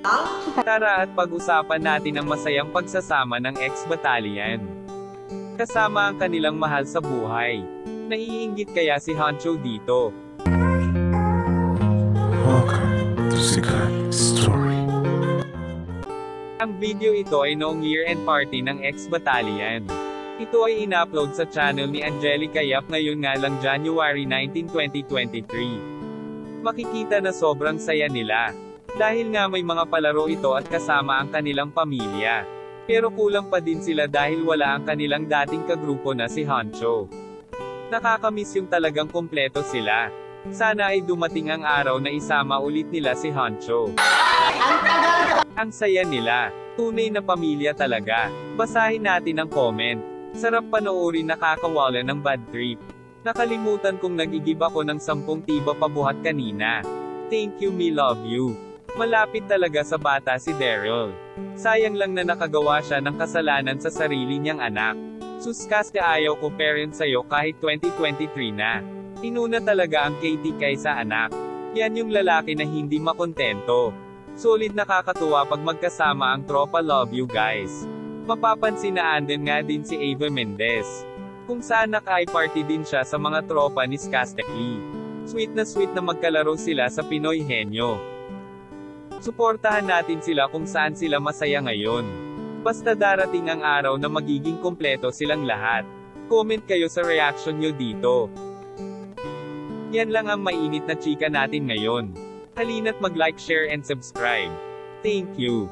Tara at pag-usapan natin ang masayang pagsasama ng ex-battalion. Kasama ang kanilang mahal sa buhay. Naiinggit kaya si Honcho dito? Welcome to Sikat Story. Ang video ito ay noong year-end party ng ex-battalion. Ito ay in-upload sa channel ni Angelica Yap ngayon nga lang January 19, 2023. Makikita na sobrang saya nila. Dahil nga may mga palaro ito at kasama ang kanilang pamilya. Pero kulang pa din sila dahil wala ang kanilang dating kagrupo na si Honcho. Nakakamiss yung talagang kompleto sila. Sana ay dumating ang araw na isama ulit nila si Honcho. Ang saya nila. Tunay na pamilya talaga. Basahin natin ang comment. Sarap panoorin, nakakawala ng bad trip. Nakalimutan kong nag-igib ako ng 10 tiba pabuhat kanina. Thank you, me love you. Malapit talaga sa bata si Daryl. Sayang lang na nakagawa siya ng kasalanan sa sarili niyang anak. Suskas na ayaw ko parent sa'yo kahit 2023 na. Inuna talaga ang Katie kaysa anak. Yan yung lalaki na hindi makontento. Solid, nakakatuwa pag magkasama ang tropa. Love you guys. Mapapansin na andun nga din si Ava Mendez. Kung saan naka-party din siya sa mga tropa ni Skastekli. Sweet na magkalaro sila sa Pinoy Henyo. Suportahan natin sila kung saan sila masaya ngayon. Basta darating ang araw na magiging kompleto silang lahat. Comment kayo sa reaction nyo dito. Yan lang ang mainit na chika natin ngayon. Halina't mag-like, share and subscribe. Thank you.